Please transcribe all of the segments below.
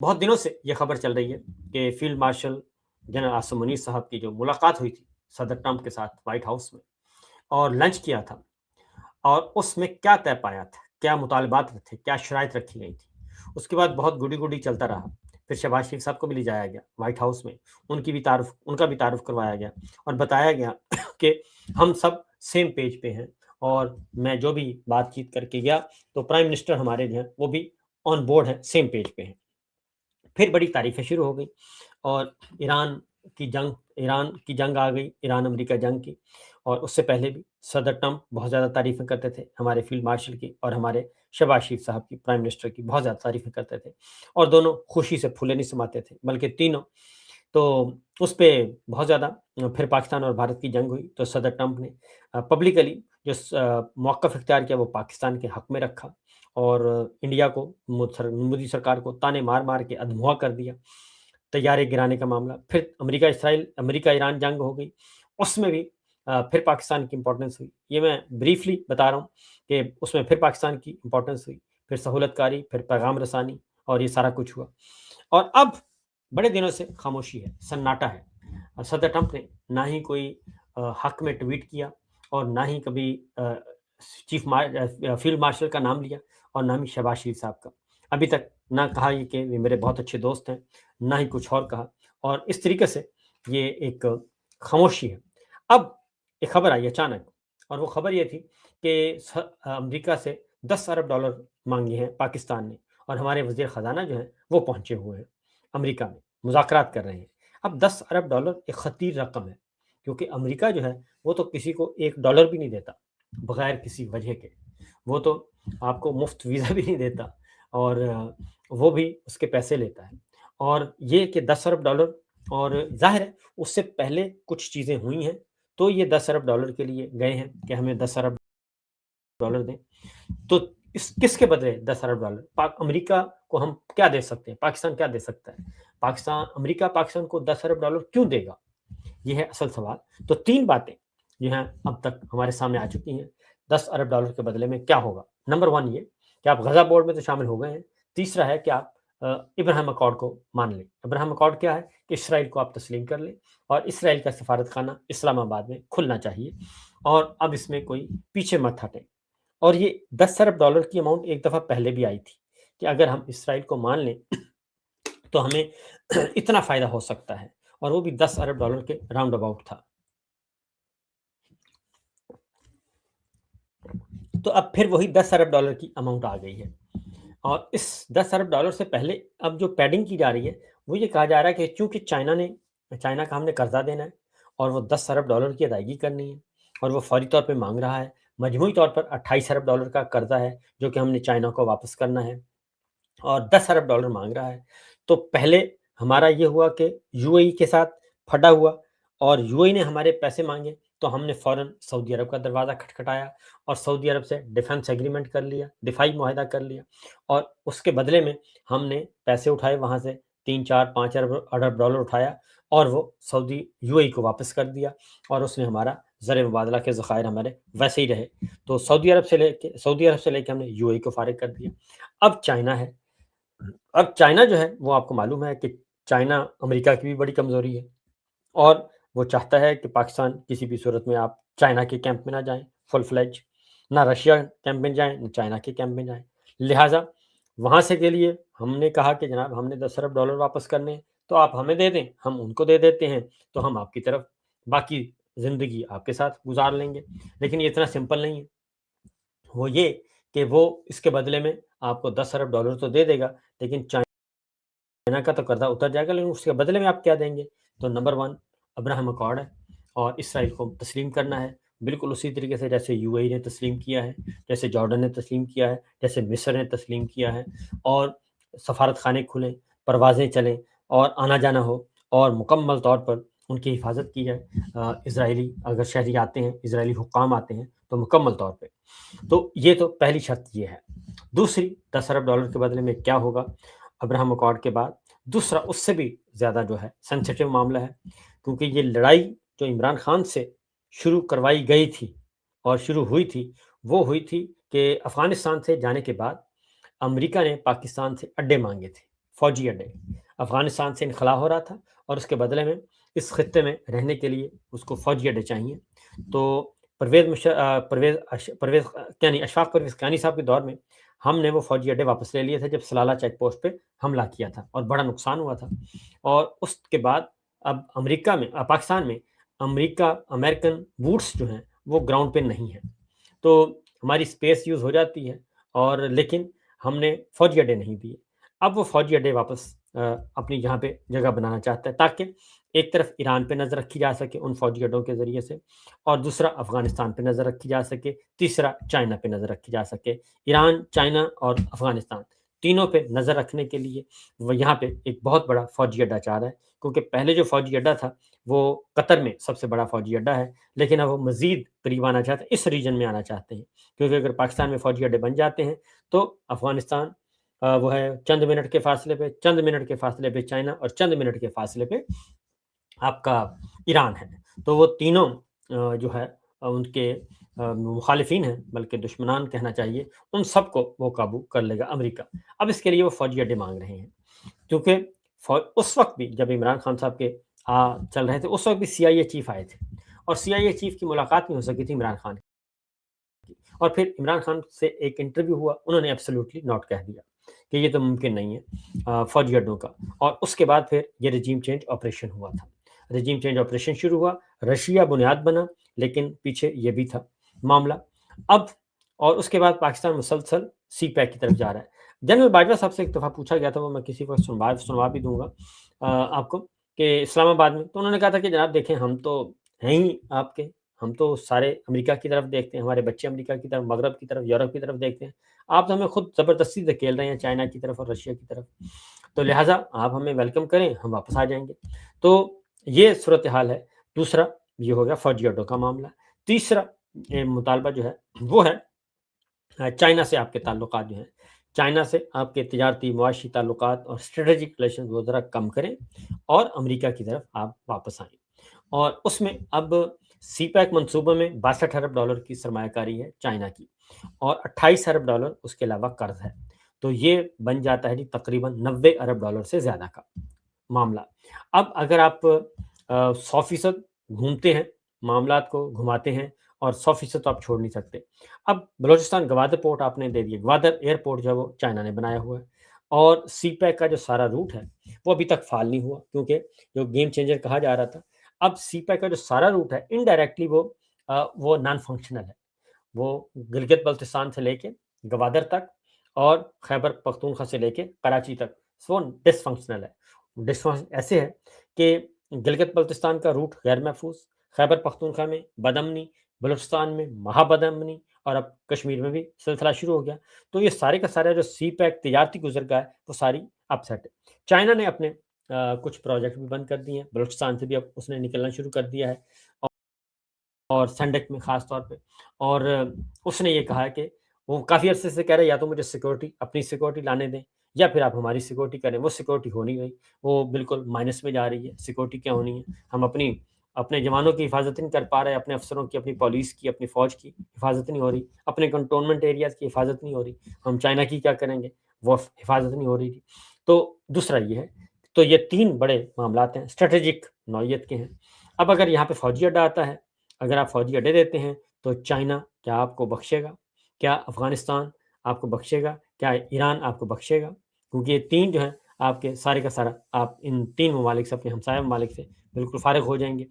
بہت دنوں سے یہ خبر چل رہی ہے کہ field marshal general Asim Munir صاحب کی جو ملاقات ہوئی تھی صدر ٹرمپ کے ساتھ وائٹ ہاؤس میں اور لنچ کیا تھا، اور اس میں کیا طے پایا تھا، کیا مطالبات تھے، کیا شرائط رکھی گئی تھی، اس کے بعد بہت گڈی گڈی چلتا رہا۔ پھر شہباز شریف صاحب کو بھی لے جایا گیا وائٹ ہاؤس میں، ان کا بھی تعارف کروایا گیا اور بتایا گیا کہ ہم سب سیم پیج پہ ہیں، اور میں جو بھی بات چیت کر کے گیا تو پرائم منسٹر ہمارے جو ہیں وہ بھی آن بورڈ ہیں، سیم پیج پہ ہیں۔ پھر بڑی تعریفیں شروع ہو گئی اور ایران کی جنگ آ گئی، ایران امریکہ جنگ کی، اور اس سے پہلے بھی صدر ٹرمپ بہت زیادہ تعریفیں کرتے تھے ہمارے فیلڈ مارشل کی اور ہمارے شہباز شریف صاحب کی، پرائم منسٹر کی بہت زیادہ تعریفیں کرتے تھے، اور دونوں خوشی سے پھولے نہیں سماتے تھے بلکہ تینوں۔ تو اس پہ بہت زیادہ پھر پاکستان اور بھارت کی جنگ ہوئی تو صدر ٹرمپ نے پبلکلی جو موقف اختیار کیا وہ پاکستان کے حق میں رکھا، اور انڈیا کو، مودی سرکار کو تانے مار مار کے ادھموا کر دیا، طیارے گرانے کا معاملہ۔ پھر امریکہ ایران جنگ ہو گئی، اس میں بھی پھر پاکستان کی امپورٹنس ہوئی۔ یہ میں بریفلی بتا رہا ہوں کہ اس میں پھر پاکستان کی امپورٹنس ہوئی، پھر سہولت کاری، پھر پیغام رسانی، اور یہ سارا کچھ ہوا۔ اور اب بڑے دنوں سے خاموشی ہے، سناٹا ہے۔ صدر ٹرمپ نے نہ ہی کوئی حق میں ٹویٹ کیا، اور نہ ہی کبھی فیلڈ مارشل کا نام لیا، اور نہ ہی شہباز شریف صاحب کا۔ ابھی تک نہ کہا یہ کہ یہ میرے بہت اچھے دوست ہیں، نہ ہی کچھ اور کہا، اور اس طریقے سے یہ ایک خاموشی ہے۔ اب ایک خبر آئی اچانک، اور وہ خبر یہ تھی کہ امریکہ سے $10 ارب مانگے ہیں پاکستان نے، اور ہمارے وزیر خزانہ جو ہیں وہ پہنچے ہوئے ہیں امریکہ میں، مذاکرات کر رہے ہیں۔ اب $10 ارب ایک خطیر رقم ہے، کیونکہ امریکہ جو ہے وہ تو کسی کو $1 بھی نہیں دیتا بغیر کسی وجہ کے، وہ تو آپ کو مفت ویزا بھی نہیں دیتا، اور وہ بھی اس کے پیسے لیتا ہے۔ اور یہ کہ $10 ارب، اور ظاہر ہے اس سے پہلے کچھ چیزیں ہوئی ہیں، تو یہ $10 ارب کے لیے گئے ہیں کہ ہمیں $10 ارب دیں۔ تو کس کے بدلے $10 ارب؟ امریکہ کو ہم کیا دے سکتے ہیں، پاکستان کیا دے سکتا ہے؟ امریکہ پاکستان کو $10 ارب کیوں دے گا؟ یہ ہے اصل سوال۔ تو تین باتیں جو ہیں اب تک ہمارے سامنے آ چکی ہیں۔ $10 ارب کے بدلے میں کیا ہوگا؟ نمبر 1 یہ کہ آپ غزہ بورڈ میں تو شامل ہو گئے ہیں۔ تیسرا ہے کہ آپ ابراہیم اکارڈ کو مان لیں۔ ابراہیم اکارڈ کیا ہے کہ اسرائیل کو آپ تسلیم کر لیں، اور اسرائیل کا سفارت خانہ اسلام آباد میں کھلنا چاہیے، اور اب اس میں کوئی پیچھے مت ہٹیں۔ اور یہ $10 ارب کی اماؤنٹ ایک دفعہ پہلے بھی آئی تھی کہ اگر ہم اسرائیل کو مان لیں تو ہمیں اتنا فائدہ ہو سکتا ہے، اور وہ بھی $10 ارب کے راؤنڈ اباؤٹ تھا۔ تو اب پھر وہی $10 ارب کی اماؤنٹ آ گئی ہے، اور اس $10 ارب سے پہلے اب جو پیڈنگ کی جا رہی ہے وہ یہ کہا جا رہا ہے کہ چونکہ چائنا کا ہم نے قرضہ دینا ہے، اور وہ $10 ارب کی ادائیگی کرنی ہے، اور وہ فوری طور پہ مانگ رہا ہے، مجموعی طور پر $28 ارب کا قرضہ ہے جو کہ ہم نے چائنا کو واپس کرنا ہے، اور $10 ارب مانگ رہا ہے۔ تو پہلے ہمارا یہ ہوا کہ یو اے ای کے ساتھ پھٹا ہوا، اور یو اے ای نے ہمارے پیسے مانگے تو ہم نے فوراً سعودی عرب کا دروازہ کھٹکھٹایا، اور سعودی عرب سے ڈیفنس ایگریمنٹ کر لیا، دفاعی معاہدہ کر لیا، اور اس کے بدلے میں ہم نے پیسے اٹھائے وہاں سے 3 4 5 ارب اٹھایا، اور وہ یو اے ای کو واپس کر دیا، اور اس نے ہمارا زر مبادلہ کے ذخائر ہمارے ویسے ہی رہے۔ تو سعودی عرب سے لے کے ہم نے یو اے ای کو فارغ کر دیا۔ اب چائنا ہے، اب چائنا جو ہے وہ آپ کو معلوم ہے کہ چائنا امریکہ کی بھی بڑی کمزوری ہے، اور وہ چاہتا ہے کہ پاکستان کسی بھی صورت میں آپ چائنا کے کیمپ میں نہ جائیں فل فلیج، نہ رشیا کیمپ میں جائیں، نہ چائنا کے کیمپ میں جائیں۔ لہٰذا وہاں سے کے لیے ہم نے کہا کہ جناب ہم نے $10 ارب واپس کرنے ہیں، تو آپ ہمیں دے دیں، ہم ان کو دے دیتے ہیں، تو ہم آپ کی طرف باقی زندگی آپ کے ساتھ گزار لیں گے۔ لیکن یہ اتنا سمپل نہیں ہے، وہ یہ کہ وہ اس کے بدلے میں آپ کو $10 ارب تو دے دے گا، لیکن چائنا کا تو قرضہ اتر جائے گا، لیکن اس کے بدلے میں آپ کیا دیں گے؟ تو نمبر 1 ابراہیم اکارڈ ہے، اور اسرائیل کو تسلیم کرنا ہے، بالکل اسی طریقے سے جیسے یو اے ای نے تسلیم کیا ہے، جیسے جارڈن نے تسلیم کیا ہے، جیسے مصر نے تسلیم کیا ہے، اور سفارت خانے کھلیں، پروازیں چلیں، اور آنا جانا ہو، اور مکمل طور پر ان کی حفاظت کی جائے۔ اسرائیلی اگر شہری آتے ہیں، اسرائیلی حکام آتے ہیں تو مکمل طور پہ۔ تو یہ تو پہلی شرط یہ ہے۔ دوسری، $10 ارب کے بدلے میں کیا ہوگا ابراہیم اکارڈ کے بعد؟ دوسرا اس سے بھی زیادہ جو ہے سینسیٹیو معاملہ ہے، کیونکہ یہ لڑائی جو عمران خان سے شروع کروائی گئی تھی اور شروع ہوئی تھی، وہ ہوئی تھی کہ افغانستان سے جانے کے بعد امریکہ نے پاکستان سے اڈے مانگے تھے، فوجی اڈے، افغانستان سے انخلا ہو رہا تھا اور اس کے بدلے میں اس خطے میں رہنے کے لیے اس کو فوجی اڈے چاہیے۔ تو پرویز کیانی اشفاق پرویز کیانی صاحب کے دور میں ہم نے وہ فوجی اڈے واپس لے لیے تھے جب سلالہ چیک پوسٹ پہ حملہ کیا تھا اور بڑا نقصان ہوا تھا۔ اور اس کے بعد اب امریکہ میں پاکستان میں امریکن بوٹس جو ہیں وہ گراؤنڈ پہ نہیں ہیں، تو ہماری اسپیس یوز ہو جاتی ہے اور لیکن ہم نے فوجی اڈے نہیں دیے۔ اب وہ فوجی اڈے واپس اپنی یہاں پہ جگہ بنانا چاہتا ہے تاکہ ایک طرف ایران پہ نظر رکھی جا سکے ان فوجی اڈوں کے ذریعے سے، اور دوسرا افغانستان پہ نظر رکھی جا سکے، تیسرا چائنا پہ نظر رکھی جا سکے۔ ایران، چائنا اور افغانستان تینوں پہ نظر رکھنے کے لیے وہ یہاں پہ ایک بہت بڑا فوجی اڈا چاہ رہا ہے، کیونکہ پہلے جو فوجی اڈا تھا وہ قطر میں سب سے بڑا فوجی اڈا ہے، لیکن اب وہ مزید قریب آنا چاہتے ہیں، اس ریجن میں آنا چاہتے ہیں، کیونکہ اگر پاکستان میں فوجی اڈے بن جاتے ہیں تو افغانستان وہ ہے چند منٹ کے فاصلے پہ، چند منٹ کے فاصلے پہ چائنا، اور چند منٹ کے فاصلے پہ آپ کا ایران ہے۔ تو وہ تینوں جو ہے ان کے مخالفین ہیں، بلکہ دشمنان کہنا چاہیے، ان سب کو وہ قابو کر لے گا امریکہ۔ اب اس کے لیے وہ فوجی اڈے مانگ رہے ہیں، کیونکہ اس وقت بھی جب عمران خان صاحب کے چل رہے تھے، اس وقت بھی سی آئی اے چیف آئے تھے اور سی آئی اے چیف کی ملاقات نہیں ہو سکی تھی عمران خان کی، اور پھر عمران خان سے ایک انٹرویو ہوا، انہوں نے ایبسلیوٹلی نوٹ کہہ دیا کہ یہ تو ممکن نہیں ہے فوجی اڈوں کا، اور اس کے بعد پھر یہ رجیم چینج آپریشن ہوا تھا۔ رجیم چینج آپریشن شروع ہوا، رشیا بنیاد بنا، لیکن پیچھے یہ بھی تھا معاملہ اب، اور اس کے بعد پاکستان مسلسل سی پیک کی طرف جا رہا ہے۔ جنرل باجوہ صاحب سے ایک دفعہ پوچھا گیا تھا، وہ میں کسی کو سنوا بھی دوں گا آپ کو، کہ اسلام آباد میں، تو انہوں نے کہا تھا کہ جناب دیکھیں ہم تو ہیں ہی آپ کے، ہم تو سارے امریکہ کی طرف دیکھتے ہیں، ہمارے بچے امریکہ کی طرف، مغرب کی طرف، یورپ کی طرف دیکھتے ہیں، آپ تو ہمیں خود زبردستی دھکیل رہے ہیں چائنا کی طرف اور رشیا کی طرف، تو لہٰذا آپ ہمیں ویلکم کریں، ہم واپس آ جائیں گے۔ تو یہ صورتحال ہے۔ دوسرا یہ ہو گیا فوجی اڈوں کا معاملہ۔ تیسرا مطالبہ جو ہے وہ ہے چائنا سے آپ کے تعلقات جو ہیں، چائنا سے آپ کے تجارتی معاشی تعلقات اور اسٹریٹجک ریلیشن وہ ذرا کم کریں اور امریکہ کی طرف آپ واپس آئیں، اور اس میں اب سی پیک منصوبے میں 62 ارب ڈالر کی سرمایہ کاری ہے چائنا کی، اور 28 ارب ڈالر اس کے علاوہ قرض ہے، تو یہ بن جاتا ہے جی تقریباً 90 ارب ڈالر سے زیادہ کا معاملہ۔ اب اگر آپ 100% گھومتے ہیں، معاملات کو گھماتے ہیں، اور 100% تو آپ چھوڑ نہیں سکتے۔ اب بلوچستان گوادر پورٹ آپ نے دے دیے، گوادر ایئرپورٹ جو ہے وہ چائنا نے بنایا ہوا ہے، اور سی پیک کا جو سارا روٹ ہے وہ ابھی تک فعال نہیں ہوا، کیونکہ جو گیم چینجر کہا جا رہا تھا، اب سی پیک کا جو سارا روٹ ہے انڈائریکٹلی وہ نان فنکشنل ہے، وہ گلگت بلتستان سے لے کے گوادر تک اور خیبر پختونخوا سے لے کے کراچی تک وہ ڈس فنکشنل ہے۔ ڈس فنکشنل ایسے ہے کہ گلگت بلتستان کا روٹ غیر محفوظ، خیبر پختونخوا میں بدامنی، بلوچستان میں مہا بدامنی، اور اب کشمیر میں بھی سلسلہ شروع ہو گیا، تو یہ سارے کا سارا جو سی پیک تجارتی گزرگاہ ہے وہ ساری اپ سیٹ ہے۔ چائنا نے اپنے کچھ پروجیکٹ بھی بند کر دیے ہیں، بلوچستان سے بھی اب اس نے نکلنا شروع کر دیا ہے، اور سینڈک میں خاص طور پہ، اور اس نے یہ کہا ہے کہ وہ کافی عرصے سے کہہ رہے ہیں یا تو مجھے سیکورٹی اپنی سیکورٹی لانے دیں یا پھر آپ ہماری سیکورٹی کریں، وہ سیکورٹی ہو نہیں رہی، وہ بالکل مائنس میں جا رہی ہے، سیکورٹی کیا ہونی ہے، ہم اپنے جوانوں کی حفاظت نہیں کر پا رہے، اپنے افسروں کی، اپنی پولیس کی، اپنی فوج کی حفاظت نہیں ہو رہی، اپنے کنٹونمنٹ ایریاز کی حفاظت نہیں ہو رہی، ہم چائنا کی کیا کریں گے، وہ حفاظت نہیں ہو رہی تھی۔ تو دوسرا یہ ہے، تو یہ تین بڑے معاملات ہیں، اسٹریٹجک نوعیت کے ہیں۔ اب اگر یہاں پہ فوجی اڈا آتا ہے، اگر آپ فوجی اڈے دیتے ہیں تو چائنا کیا آپ کو بخشے گا؟ کیا افغانستان آپ کو بخشے گا؟ کیا ایران آپ کو بخشے گا؟ کیونکہ یہ تین جو ہیں آپ کے سارے کا سارا، آپ ان تین ممالک سے، اپنے ہمسایہ ممالک سے بالکل فارغ ہو جائیں گے۔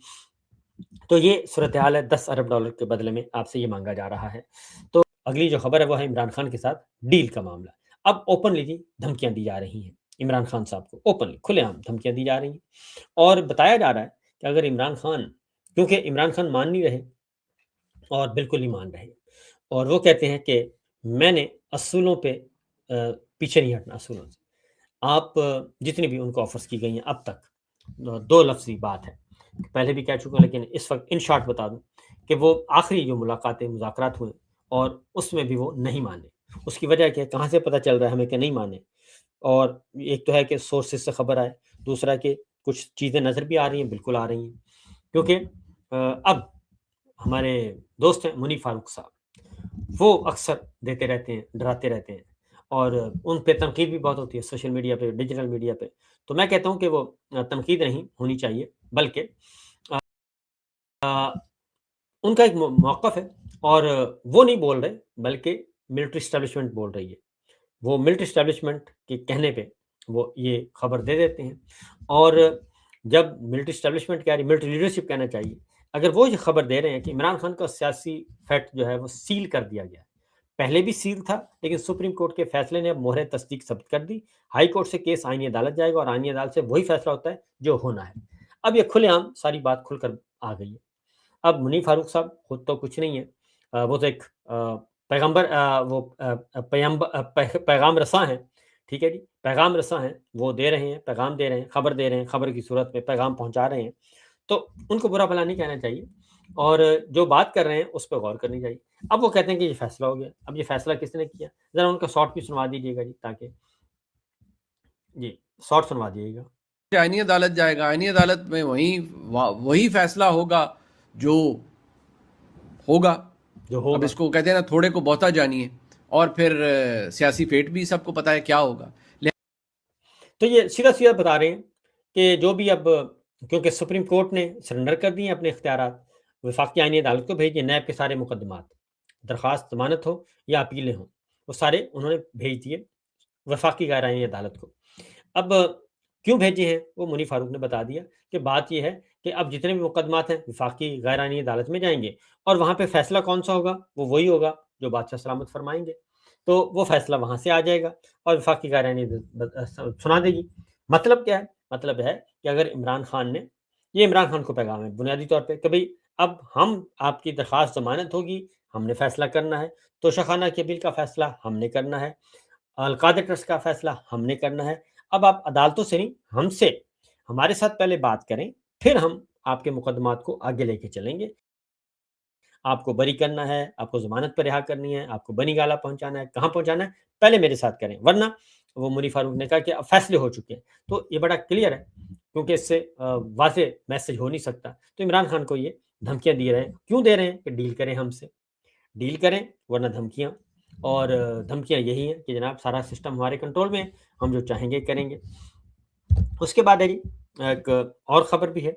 تو یہ صورتحال ہے، 10 ارب ڈالر کے بدلے میں آپ سے یہ مانگا جا رہا ہے۔ تو اگلی جو خبر ہے وہ ہے عمران خان کے ساتھ ڈیل کا معاملہ۔ اب اوپنلی جی دھمکیاں دی جا رہی ہیں عمران خان صاحب کو، اوپنلی کھلے عام دھمکیاں دی جا رہی ہیں، اور بتایا جا رہا ہے کہ اگر عمران خان، کیونکہ عمران خان مان نہیں رہے اور بالکل نہیں مان رہے، اور وہ کہتے ہیں کہ میں نے اصولوں پہ پیچھے نہیں ہٹنا، اصولوں سے آپ جتنی بھی ان کو آفرز کی گئی ہیں اب تک، دو لفظی بات ہے، پہلے بھی کہہ چکا ہوں، لیکن اس وقت ان شارٹ بتا دوں کہ وہ آخری جو ملاقاتیں مذاکرات ہوئے اور اس میں بھی وہ نہیں مانے۔ اس کی وجہ کیا ہے، کہاں سے پتہ چل رہا ہے ہمیں کہ نہیں مانے، اور ایک تو ہے کہ سورسز سے خبر آئے، دوسرا کہ کچھ چیزیں نظر بھی آ رہی ہیں، بالکل آ رہی ہیں، کیونکہ اب ہمارے دوست ہیں منی فاروق صاحب، وہ اکثر دیتے رہتے ہیں، ڈراتے رہتے ہیں، اور ان پہ تنقید بھی بہت ہوتی ہے سوشل میڈیا پہ، ڈیجیٹل میڈیا پہ۔ تو میں کہتا ہوں کہ وہ تنقید نہیں ہونی چاہیے، بلکہ ان کا ایک موقف ہے، اور وہ نہیں بول رہے بلکہ ملٹری اسٹیبلشمنٹ بول رہی ہے۔ وہ ملٹری اسٹیبلشمنٹ کے کہنے پہ وہ یہ خبر دے دیتے ہیں، اور جب ملٹری اسٹیبلشمنٹ کہہ رہی، ملٹری لیڈرشپ کہنا چاہیے، اگر وہ یہ خبر دے رہے ہیں کہ عمران خان کا سیاسی فیٹ جو ہے وہ سیل کر دیا گیا ہے، پہلے بھی سیل تھا لیکن سپریم کورٹ کے فیصلے نے اب مہر تصدیق ثبت کر دی، ہائی کورٹ سے کیس آئینی عدالت جائے گا اور آئینی عدالت سے وہی فیصلہ ہوتا ہے جو ہونا ہے۔ اب یہ کھلے عام ساری بات کھل کر آ گئی ہے۔ اب منیر فاروق صاحب خود تو کچھ نہیں ہے، وہ تو ایک پیغمبر، وہ پیغام رساں ہیں، ٹھیک ہے جی، پیغام رساں ہیں، وہ دے رہے ہیں، پیغام دے رہے ہیں، خبر دے رہے ہیں، خبر کی صورت میں پیغام پہنچا رہے ہیں، تو ان کو برا بھلا نہیں کہنا چاہیے، اور جو بات کر رہے ہیں اس پہ غور کرنی چاہیے۔ اب وہ کہتے ہیں کہ یہ فیصلہ ہو گیا، اب یہ فیصلہ کس نے کیا؟ ذرا ان کا شارٹ بھی سنوا دیجیے گا جی، تاکہ جی شارٹ سنوا دیجیے گا۔ آئینی عدالت جائے گا، آئینی عدالت میں وہی فیصلہ ہوگا جو ہوگا۔ جو اب ہوگا، اس کو کہتے ہیں نا، تھوڑے کو بہتا جانیے، اور پھر سیاسی فیٹ بھی سب کو پتا ہے کیا ہوگا۔ تو یہ سیدھا سیدھا بتا رہے ہیں کہ جو بھی اب، کیونکہ سپریم کورٹ نے سرنڈر کر دیے اپنے اختیارات، وفاقی آئینی عدالت کو بھیجیے، نیب کے سارے مقدمات، درخواست ضمانت ہو یا اپیلیں ہوں، وہ سارے انہوں نے بھیج دیے وفاقی غیر آئینی عدالت کو۔ اب کیوں بھیجے ہیں وہ منیر فاروق نے بتا دیا کہ بات یہ ہے کہ اب جتنے بھی مقدمات ہیں وفاقی غیر آئینی عدالت میں جائیں گے، اور وہاں پہ فیصلہ کون سا ہوگا؟ وہ وہی ہوگا جو بادشاہ سلامت فرمائیں گے، تو وہ فیصلہ وہاں سے آ جائے گا اور وفاقی غیر آئینی سنا دے گی۔ مطلب کیا ہے؟ مطلب ہے کہ اگر عمران خان نے، یہ عمران خان کو پیغام ہے بنیادی طور پہ کہ بھئی اب ہم، آپ کی درخواست ضمانت ہوگی، ہم نے فیصلہ کرنا ہے، توشہ کی بل کا فیصلہ ہم نے کرنا ہے، القادر ٹرسٹ کا فیصلہ ہم نے کرنا ہے۔ اب آپ عدالتوں سے نہیں، ہم سے، ہمارے ساتھ پہلے بات کریں، پھر ہم آپ کے مقدمات کو آگے لے کے چلیں گے۔ آپ کو بری کرنا ہے، آپ کو ضمانت پر رہا کرنی ہے، آپ کو بنی گالہ پہنچانا ہے، کہاں پہنچانا ہے، پہلے میرے ساتھ کریں، ورنہ وہ منیر فاروق نے کہا کہ اب فیصلے ہو چکے ہیں۔ تو یہ بڑا کلیئر ہے، کیونکہ اس سے واضح میسج ہو نہیں سکتا۔ تو عمران خان کو یہ دھمکیاں دے رہے ہیں، کیوں دے رہے ہیں؟ کہ ڈیل کریں ہم سے، ڈیل کریں، ورنہ دھمکیاں، اور دھمکیاں یہی ہیں کہ جناب سارا سسٹم ہمارے کنٹرول میں ہے، ہم جو چاہیں گے کریں گے۔ اس کے بعد ہے جی ایک اور خبر بھی ہے،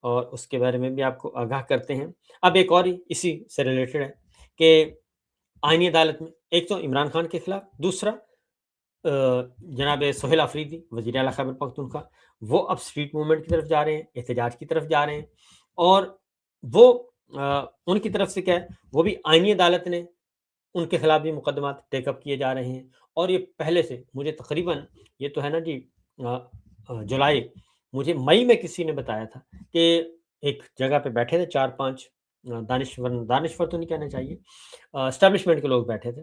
اور اس کے بارے میں بھی آپ کو آگاہ کرتے ہیں۔ اب ایک اور اسی سے ریلیٹڈ ہے کہ آئینی عدالت میں ایک تو عمران خان کے خلاف، دوسرا جناب سہیل آفریدی وزیر اعلیٰ خیبر پختونخوا، وہ اب اسٹریٹ موومنٹ کی طرف جا رہے ہیں، احتجاج کی طرف جا رہے ہیں، اور وہ ان کی طرف سے کیا ہے، وہ بھی آئینی عدالت نے ان کے خلاف بھی مقدمات ٹیک اپ کیے جا رہے ہیں، اور یہ پہلے سے مجھے تقریباً، یہ تو ہے نا جی جولائی، مجھے مئی میں کسی نے بتایا تھا کہ ایک جگہ پہ بیٹھے تھے 4-5 دانشور تو نہیں کہنا چاہیے، اسٹیبلشمنٹ کے لوگ بیٹھے تھے،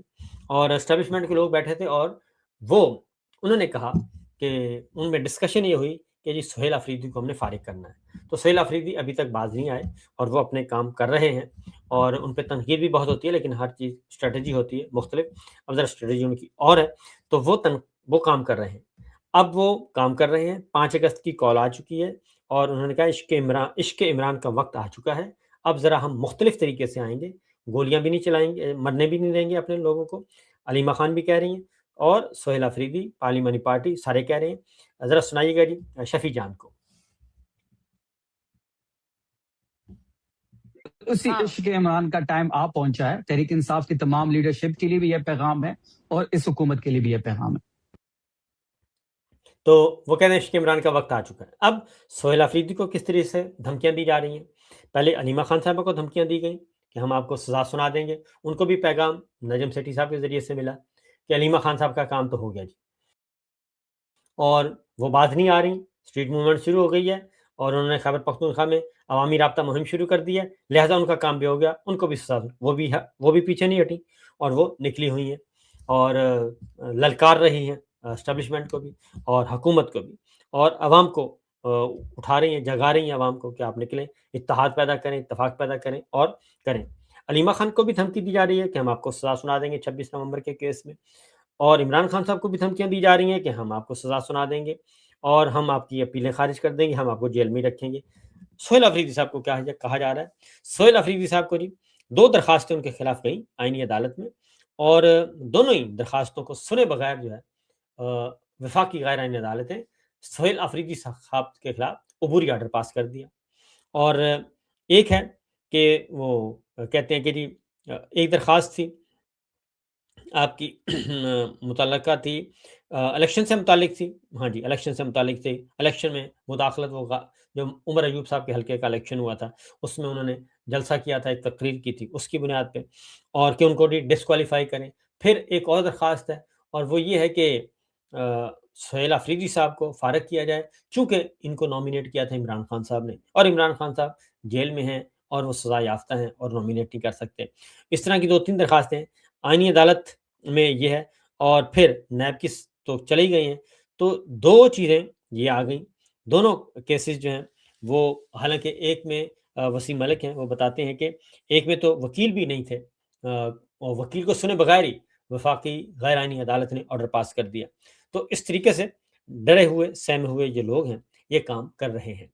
اور اسٹیبلشمنٹ کے لوگ بیٹھے تھے، اور وہ انہوں نے کہا کہ ان میں ڈسکشن یہ ہوئی کہ جی سہیل آفریدی کو ہم نے فارغ کرنا ہے۔ تو سہیل آفریدی ابھی تک باز نہیں آئے، اور وہ اپنے کام کر رہے ہیں، اور ان پہ تنقید بھی بہت ہوتی ہے، لیکن ہر چیز اسٹریٹجی ہوتی ہے مختلف، اب ذرا اسٹریٹجی ان کی اور ہے، تو وہ کام کر رہے ہیں۔ اب وہ کام کر رہے ہیں، 5 اگست کی کال آ چکی ہے، اور انہوں نے کہا عشق عمران کا وقت آ چکا ہے، اب ذرا ہم مختلف طریقے سے آئیں گے، گولیاں بھی نہیں چلائیں گے، مرنے بھی نہیں دیں گے اپنے لوگوں کو، علیمہ خان بھی کہہ رہی ہیں، اور سہیل آفریدی، پارلیمانی پارٹی، سارے کہہ رہے ہیں۔ ذرا سنائیے گا جی شفیع جان کو۔ اسی عشق عمران کا ٹائم آ پہنچا ہے، تحریک انصاف کی تمام لیڈرشپ کے لیے بھی یہ پیغام ہے، اور اس حکومت کے لیے بھی یہ پیغام ہے۔ تو وہ کہتے ہیں عشق عمران کا وقت آ چکا ہے۔ اب سہیل آفریدی کو کس طریقے سے دھمکیاں دی جا رہی ہیں؟ پہلے علیمہ خان صاحبہ کو دھمکیاں دی گئیں کہ ہم آپ کو سزا سنا دیں گے، ان کو بھی پیغام نجم سیٹھی صاحب کے ذریعے سے ملا کہ علیمہ خان صاحب کا کام تو ہو گیا جی، اور وہ بات نہیں آ رہی، اسٹریٹ موومنٹ شروع ہو گئی ہے، اور انہوں نے خیبر پختونخوا میں عوامی رابطہ مہم شروع کر دی ہے، لہٰذا ان کا کام بھی ہو گیا، ان کو بھی سزا، وہ بھی پیچھے نہیں ہٹی، اور وہ نکلی ہوئی ہیں، اور للکار رہی ہیں اسٹیبلشمنٹ کو بھی اور حکومت کو بھی، اور عوام کو اٹھا رہی ہیں، جگا رہی ہیں عوام کو کہ آپ نکلیں، اتحاد پیدا کریں، اتفاق پیدا کریں اور کریں۔ علیمہ خان کو بھی دھمکی دی جا رہی ہے کہ ہم آپ کو سزا سنا دیں گے 26 نومبر کے کیس میں، اور عمران خان صاحب کو بھی دھمکیاں دی جا رہی ہیں کہ ہم آپ کو سزا سنا دیں گے، اور ہم آپ کی اپیلیں خارج کر دیں گے، ہم آپ کو جیل میں رکھیں گے۔ سہیل آفریدی صاحب کو کیا کہا جا رہا ہے؟ سہیل آفریدی صاحب کو جی 2 درخواستیں ان کے خلاف گئیں آئینی عدالت میں، اور دونوں ہی درخواستوں کو سنے بغیر جو ہے وفاقی غیر آئینی عدالت نے سہیل آفریدی صاحب کے خلاف عبوری آرڈر پاس کر دیا. اور ایک ہے کہ وہ کہتے ہیں کہ جی ایک درخواست تھی آپ کی متعلقہ تھی الیکشن سے متعلق تھی. ہاں جی الیکشن سے متعلق تھی. الیکشن میں مداخلت وہ جو عمر ایوب صاحب کے حلقے کا الیکشن ہوا تھا اس میں انہوں نے جلسہ کیا تھا, ایک تقریر کی تھی اس کی بنیاد پہ, اور کہ ان کو ڈسکوالیفائی کریں. پھر ایک اور درخواست ہے اور وہ یہ ہے کہ سہیل آفریدی صاحب کو فارغ کیا جائے چونکہ ان کو نامینیٹ کیا تھا عمران خان صاحب نے, اور عمران خان صاحب جیل میں ہیں اور وہ سزا یافتہ ہیں اور نامینیٹ نہیں کر سکتے. اس طرح کی 2-3 درخواستیں آئینی عدالت میں یہ ہے. اور پھر نیب کی تو چلی گئی ہیں, تو 2 چیزیں یہ آ گئیں. دونوں کیسز جو ہیں وہ حالانکہ ایک میں وسیم ملک ہیں, وہ بتاتے ہیں کہ ایک میں تو وکیل بھی نہیں تھے اور وکیل کو سنے بغیر ہی وفاقی غیر آئینی عدالت نے آرڈر پاس کر دیا. تو اس طریقے سے ڈرے ہوئے سہمے ہوئے جو لوگ ہیں یہ کام کر رہے ہیں.